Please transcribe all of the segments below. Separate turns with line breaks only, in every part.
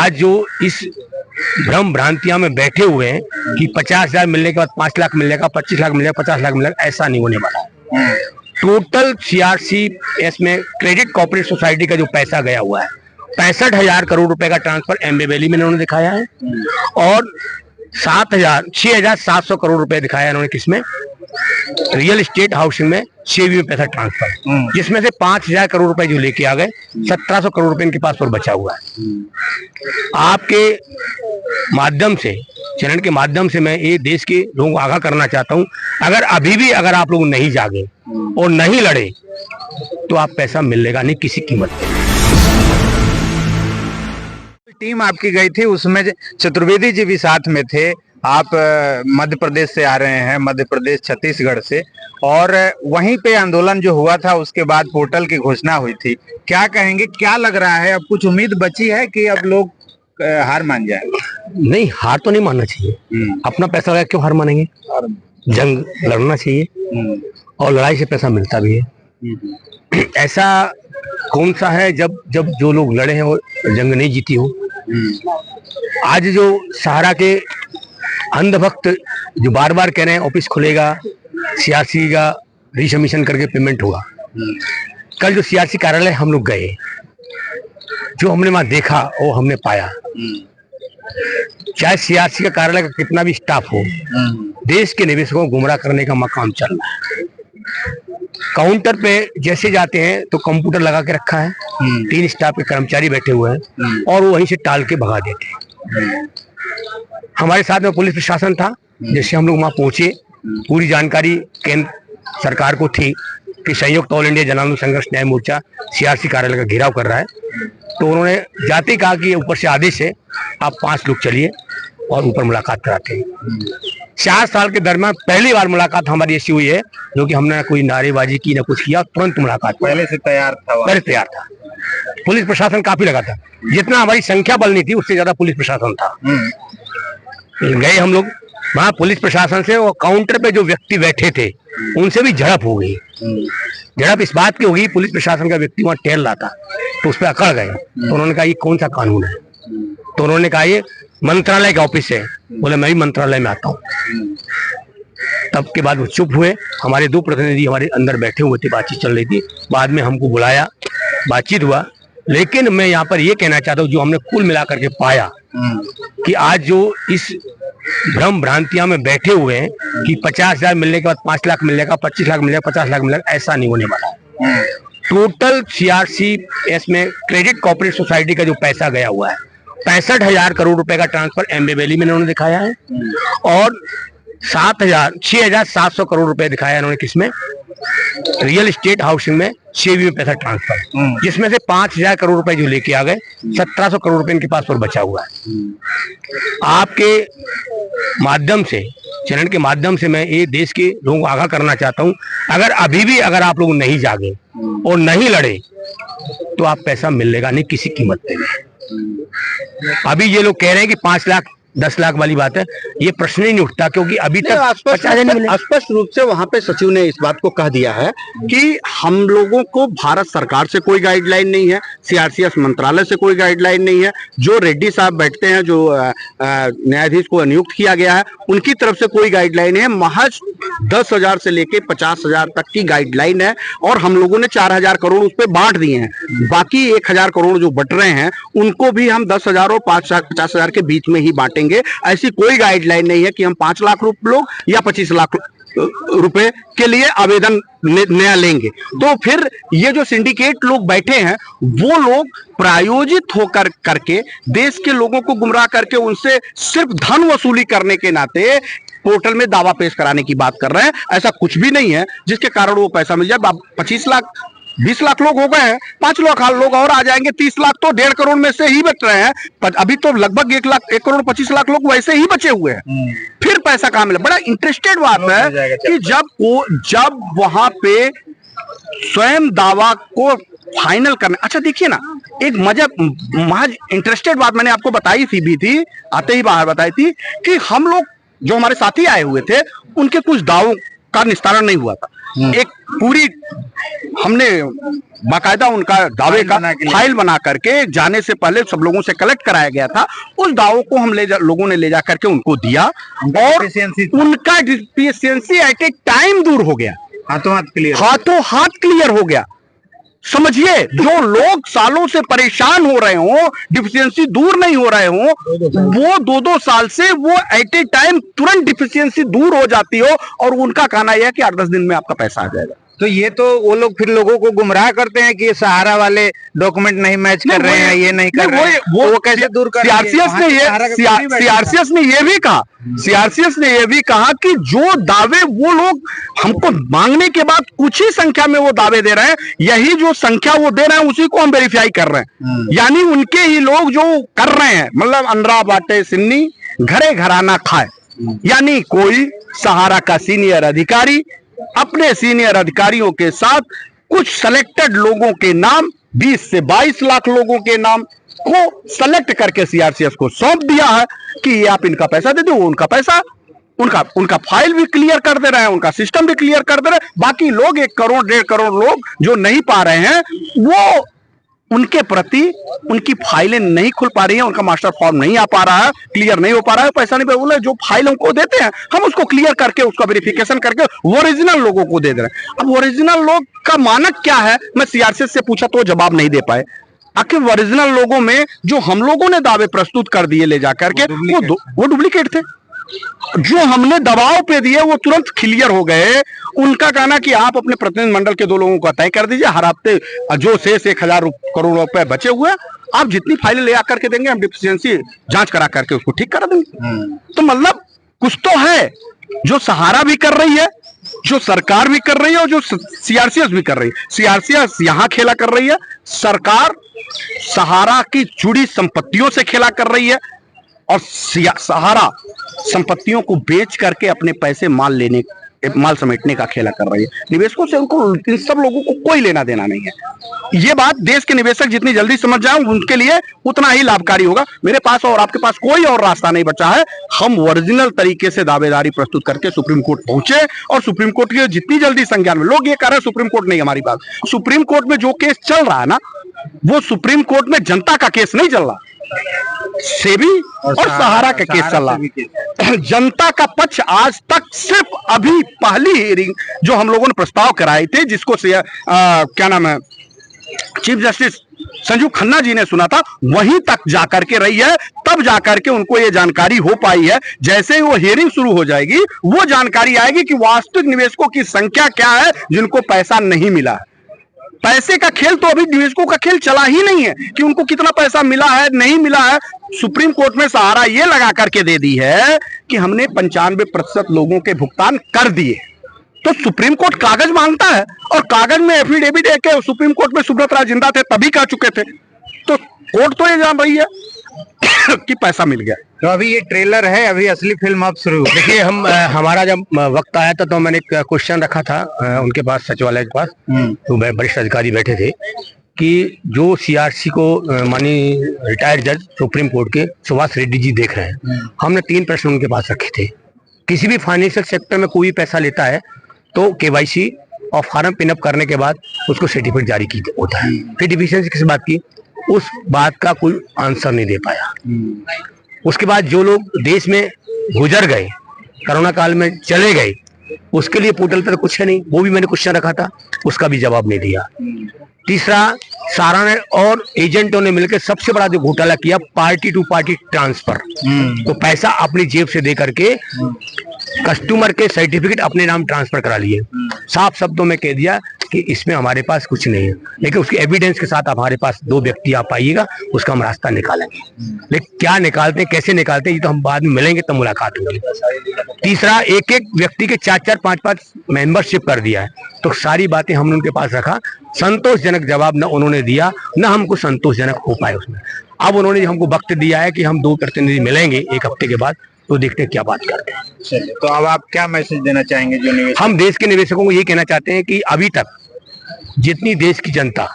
आज जो इस भ्रम भ्रांतियां में बैठे हुए हैं कि 50,000 मिलने के बाद 5 लाख मिलेगा, 25 लाख मिलेगा, 50 लाख मिलेगा, ऐसा नहीं होने वाला है। टोटल CRCS में क्रेडिट कोऑपरेटिव सोसाइटी का जो पैसा गया हुआ है 65,000 करोड़ रुपए का ट्रांसफर एमबी वैली में इन्होंने दिखाया है और 6,700 करोड़ रुपए दिखाया है इन्होंने किसमें, रियल एस्टेट हाउसिंग में सेवी में पैसा ट्रांसफर, जिसमें से 5,000 करोड़ रुपए जो लेके आ गए 1,700 करोड़ रुपए इनके पास और बचा हुआ है। आपके माध्यम से, चैनल के माध्यम से मैं ये देश के लोगों को आगाह करना चाहता हूं, अगर अभी भी अगर आप लोग नहीं जागे और नहीं लड़े तो आप पैसा मिलेगा नहीं किसी कीमत पे।
टीम आपकी गई थी, उसमें चतुर्वेदी जी भी साथ में थे। आप मध्य प्रदेश से आ रहे हैं, मध्य प्रदेश छत्तीसगढ़ से, और वहीं पे आंदोलन जो हुआ था उसके बाद पोर्टल की घोषणा हुई थी। क्या कहेंगे, क्या लग रहा है, अब कुछ उम्मीद बची है कि अब लोग हार मान जाए?
नहीं, हार तो नहीं मानना चाहिए। अपना पैसा लगा क्यों हार मानेंगे? जंग लड़ना चाहिए और लड़ाई से पैसा मिलता भी है। ऐसा कौन सा है जब जो लोग लड़े हैं और जंग नहीं जीती हो। आज जो सहारा के अंधभक्त जो बार बार कह रहे हैं ऑफिस खुलेगा, सीआरसी का रिसमिशन करके पेमेंट होगा, कल जो सीआरसी कार्यालय हम लोग गए, जो हमने वहां देखा वो हमने पाया, चाहे सीआरसी का कार्यालय का कितना भी स्टाफ हो, देश के निवेशकों को गुमराह करने का काम चल रहा है। काउंटर पे जैसे जाते हैं तो कंप्यूटर लगा के रखा है, 3 स्टाफ के कर्मचारी बैठे हुए हैं और वो वहीं से टाल के भगा देते हैं। हमारे साथ में पुलिस प्रशासन था, जैसे हम लोग वहां पहुंचे, पूरी जानकारी केंद्र सरकार को थी कि संयुक्त ऑल इंडिया जन आंदोलन संघर्ष न्याय मोर्चा सीआरसी कार्यालय का घेराव कर रहा है, तो उन्होंने जाते ही कहा कि ऊपर से आदेश है, आप 5 लोग चलिए और ऊपर मुलाकात कराते हैं। 4 साल के दरमियान पहली बार मुलाकात हमारी ऐसी हुई है जो कि हमने कोई नारेबाजी की ना कुछ किया, तुरंत मुलाकात।
पहले से तैयार था,
पहले तैयार था। पुलिस प्रशासन काफी लगा था, जितना हमारी संख्या बल नहीं थी उससे ज्यादा पुलिस प्रशासन था। गए हम लोग वहां, पुलिस प्रशासन से और काउंटर पे जो व्यक्ति बैठे थे उनसे भी झड़प हो गई। झड़प इस बात की हो गई, पुलिस प्रशासन का व्यक्ति वहां टहल रहा था तो उस पर अकड़ गए, तो उन्होंने कहा ये कौन सा कानून है, तो उन्होंने कहा ये मंत्रालय का ऑफिस है। बोले मैं भी मंत्रालय में आता हूँ। तब के बाद वो चुप हुए। हमारे 2 प्रतिनिधि हमारे अंदर बैठे हुए थे, बातचीत चल रही थी, बाद में हमको बुलाया, बातचीत हुआ। लेकिन मैं यहाँ पर ये कहना चाहता हूँ, जो हमने कुल मिलाकर के पाया कि आज जो इस भ्रम भ्रांतियां में बैठे हुए हैं कि 50,000 मिलने के बाद 5 लाख मिलेगा, 25 लाख मिलेगा, 50 लाख मिलेगा, ऐसा नहीं होने वाला है। टोटल CRCS में क्रेडिट कोऑपरेटिव सोसाइटी का जो पैसा गया हुआ है 65,000 करोड़ रुपए का ट्रांसफर एमबी वैली में इन्होंने दिखाया है और 6,700 करोड़ रुपए दिखाया है इन्होंने किसमें, रियल एस्टेट हाउसिंग में सेवी में पैसा ट्रांसफर, जिसमें से 5,000 करोड़ रुपए जो लेके आ गए 1,700 करोड़ रुपए इनके पास और बचा हुआ है। आपके माध्यम से, चैनल के माध्यम से मैं ये देश के लोगों को आगाह करना चाहता हूं, अगर अभी भी अगर आप लोग नहीं जागे और नहीं लड़े तो आप पैसा मिलेगा नहीं किसी कीमत पे भी। अभी ये लोग कह रहे हैं कि 5 लाख 10 लाख वाली बात है, ये प्रश्न ही नहीं उठता, क्योंकि अभी तक
स्पष्ट रूप से वहां पे सचिव ने इस बात को कह दिया है कि हम लोगों को भारत सरकार से कोई गाइडलाइन नहीं है, सीआरसीएस मंत्रालय से कोई गाइडलाइन नहीं है, जो रेड्डी साहब बैठते हैं, जो न्यायाधीश को नियुक्त किया गया है, उनकी तरफ से कोई गाइडलाइन है। महज 10,000 से लेके 50,000 तक की गाइडलाइन है और हम लोगों ने 4,000 करोड़ उस पर बांट दिए हैं। बाकी 1,000 करोड़ जो बट रहे हैं उनको भी हम 10,000 और 50,000 के बीच में ही बांटेंगे। ऐसी कोई गाइडलाइन नहीं है कि हम 5 लाख लोग या 25 लाख रुपए के लिए आवेदन नया लेंगे। तो फिर ये जो सिंडिकेट लोग बैठे हैं वो लोग प्रायोजित होकर करके देश के लोगों को गुमराह करके उनसे सिर्फ धन वसूली करने के नाते पोर्टल में दावा पेश कराने की बात कर रहे हैं। ऐसा कुछ भी नहीं है जिसके कारण वो पैसा मिल जाए। 25 लाख 20 लाख लोग हो गए हैं, 5 लाख लोग और आ जाएंगे, 30 लाख तो 1.5 करोड़ में से ही बच रहे हैं। अभी तो लगभग 1 करोड़ 25 लाख लोग वैसे ही बचे हुए हैं। फिर पैसा कहां मिले? बड़ा इंटरेस्टेड बात है कि जब वहां पे स्वयं दावा को फाइनल करना। अच्छा देखिए ना, एक महज इंटरेस्टेड बात मैंने आपको बताई थी आते ही बाहर बताई थी कि हम लोग जो हमारे साथी आए हुए थे उनके कुछ दावों का निस्तारण नहीं हुआ था। एक पूरी हमने बाकायदा उनका दावे का फाइल बना करके जाने से पहले सब लोगों से कलेक्ट कराया गया था। उस दावों को हम लोगों ने ले जा करके उनको दिया और उनका डिफिशियंसी एट ए टाइम दूर हो गया, हाथों हाथ क्लियर हो गया। समझिए, जो लोग सालों से परेशान हो रहे हो, डिफिशियंसी दूर नहीं हो रहे हो, वो 2-2 साल से वो एट ए टाइम तुरंत डिफिशियंसी दूर हो जाती हो और उनका कहना यह है कि 8-10 दिन में आपका पैसा आ जाएगा।
तो ये तो वो लोग फिर लोगों को गुमराह करते हैं कि ये सहारा वाले डॉक्यूमेंट नहीं मैच कर रहे हैं, ये नहीं कर रहे हैं, वो कैसे दूर कर?
सीआरसीएस ने ये भी कहा कि जो दावे वो लोग हमको मांगने के बाद कुछ ही संख्या में वो दावे दे रहे हैं, यही जो संख्या वो दे रहे हैं उसी को हम वेरीफाई कर रहे हैं। यानी उनके ही लोग जो कर रहे हैं, मतलब अंडरा बाटे सिन्नी घरे घराना खाए, यानी कोई सहारा का सीनियर अधिकारी अपने सीनियर अधिकारियों के साथ कुछ सेलेक्टेड लोगों के नाम 20 से 22 लाख लोगों के नाम को सेलेक्ट करके सीआरसीएस को सौंप दिया है कि ये आप इनका पैसा दे दो। उनका पैसा उनका फाइल भी क्लियर कर दे रहे हैं, उनका सिस्टम भी क्लियर कर दे रहे हैं। बाकी लोग 1 करोड़ 1.5 करोड़ लोग जो नहीं पा रहे हैं, वो उनके प्रति उनकी फाइलें नहीं खुल पा रही हैं, उनका मास्टर फॉर्म नहीं आ पा रहा है, क्लियर नहीं हो पा रहा है, पैसा नहीं बोले। जो फाइल हमको देते हैं हम उसको क्लियर करके उसका वेरिफिकेशन करके ओरिजिनल लोगों को दे दे रहे हैं। अब ओरिजिनल लोग का मानक क्या है, मैं सीआरसीएस से पूछा तो जवाब नहीं दे पाए। आखिर ओरिजिनल लोगों में जो हम लोगों ने दावे प्रस्तुत कर दिए ले जाकर के वो डुप्लीकेट थे। जो हमने दबाव पे दिए वो तुरंत क्लियर हो गए। उनका कहना कि आप अपने प्रतिनिधि मंडल के 2 लोगों का तय कर दीजिए, हर हफ्ते जो शेष 1000 करोड़ रुपए बचे हुए आप जितनी फाइलें ले आकर के देंगे हम डिफिशियंसी जांच करा करके उसको ठीक करा देंगे। तो मतलब कुछ तो है जो सहारा भी कर रही है, जो सरकार भी कर रही है और जो सीआरसीएस भी कर रही है। सीआरसीएस यहां खेला कर रही है, सरकार सहारा की जुड़ी संपत्तियों से खेला कर रही है और सहारा संपत्तियों को बेच करके अपने पैसे माल समेटने का खेला कर रही है। निवेशकों से उनको इन सब लोगों को कोई लेना देना नहीं है। ये बात देश के निवेशक जितनी जल्दी समझ जाएं उनके लिए उतना ही लाभकारी होगा। मेरे पास और आपके पास कोई और रास्ता नहीं बचा है। हम ओरिजिनल तरीके से दावेदारी प्रस्तुत करके सुप्रीम कोर्ट पहुंचे और सुप्रीम कोर्ट के जितनी जल्दी संज्ञान में, लोग ये कह रहे हैं सुप्रीम कोर्ट नहीं, हमारी बात सुप्रीम कोर्ट में जो केस चल रहा है ना, वो सुप्रीम कोर्ट में जनता का केस नहीं चल रहा, सेबी और सहारा का केस चल रहा। जनता का पक्ष आज तक सिर्फ अभी पहली हियरिंग जो हम लोगों ने प्रस्ताव कराए थे, जिसको क्या नाम है, चीफ जस्टिस संजू खन्ना जी ने सुना था, वहीं तक जाकर के रही है। तब जाकर के उनको ये जानकारी हो पाई है। जैसे ही वो हियरिंग शुरू हो जाएगी वो जानकारी आएगी कि वास्तविक निवेशकों की संख्या क्या है जिनको पैसा नहीं मिला है। पैसे का खेल तो अभी निवेशकों का खेल चला ही नहीं है कि उनको कितना पैसा मिला है नहीं मिला है। सुप्रीम कोर्ट में सहारा ये लगा करके दे दी है कि हमने 95% लोगों के भुगतान कर दिए। तो सुप्रीम कोर्ट कागज मांगता है और कागज में एफिडेविट है कि सुप्रीम कोर्ट में सुब्रत राय जिंदा थे तभी कह चुके थे। तो कोर्ट तो ये जान रही है कि पैसा मिल गया।
तो अभी ये ट्रेलर है, अभी असली फिल्म अब शुरू।
देखिए, हमारा जब वक्त आया था तो मैंने एक क्वेश्चन रखा था उनके पास, सचिवालय के पास, तो वरिष्ठ अधिकारी बैठे थे कि जो सीआरसी को माननीय रिटायर्ड जज सुप्रीम कोर्ट के सुभाष रेड्डी जी देख रहे हैं। हमने 3 प्रश्न उनके पास रखे थे। किसी भी फाइनेंशियल सेक्टर में कोई पैसा लेता है तो केवाईसी और फॉर्म पिनअप करने के बाद उसको सर्टिफिकेट जारी की होता है। फिर डिफिशियंसी किस बात की, उस बात का कोई आंसर नहीं दे पाया। उसके बाद जो लोग देश में गुजर गए, कोरोना काल में चले गए, उसके लिए पोर्टल पर तो कुछ है नहीं, वो भी मैंने क्वेश्चन रखा था, उसका भी जवाब नहीं दिया। तीसरा, सारा ने और एजेंटों ने मिलकर सबसे बड़ा जो घोटाला किया, पार्टी टू पार्टी ट्रांसफर। तो पैसा अपनी जेब से दे करके कस्टमर के सर्टिफिकेट अपने नाम ट्रांसफर करा लिए। साफ शब्दों में कह दिया कि इसमें हमारे पास कुछ नहीं है, लेकिन उसके एविडेंस के साथ हमारे पास 2 व्यक्ति आप आइएगा, उसका हम रास्ता निकालेंगे। लेकिन क्या निकालते हैं, कैसे निकालते हैं, ये तो हम बाद में मिलेंगे तब मुलाकात होगी। तीसरा, एक व्यक्ति के 4-4, 5-5 मेंबरशिप कर दिया है। तो सारी बातें हमने उनके पास रखा, संतोषजनक जवाब न उन्होंने दिया, न हमको संतोषजनक हो पाए उसमें। अब उन्होंने हमको वक्त दिया है कि हम 2 प्रतिनिधि मिलेंगे 1 हफ्ते के बाद, तो देखते हैं क्या बात करते हैं।
तो अब आप क्या मैसेज देना चाहेंगे जो निवेशक?
हम देश के निवेशकों को ये कहना चाहते हैं कि अभी तक जितनी देश की जनता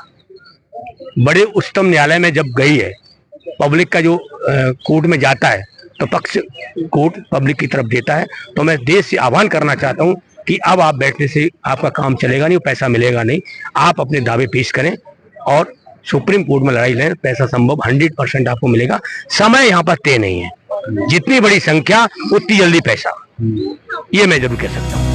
बड़े उच्चतम न्यायालय में जब गई है, पब्लिक का जो कोर्ट में जाता है तो पक्ष कोर्ट पब्लिक की तरफ देता है। तो मैं देश से आह्वान करना चाहता हूं कि कि अब आप बैठने से आपका काम चलेगा नहीं, पैसा मिलेगा नहीं। आप अपने दावे पेश करें और सुप्रीम कोर्ट में लड़ाई लें, पैसा संभव 100% आपको मिलेगा। समय यहाँ पर तय नहीं है, जितनी बड़ी संख्या उतनी जल्दी पैसा, ये मैं जरूर कह सकता हूँ।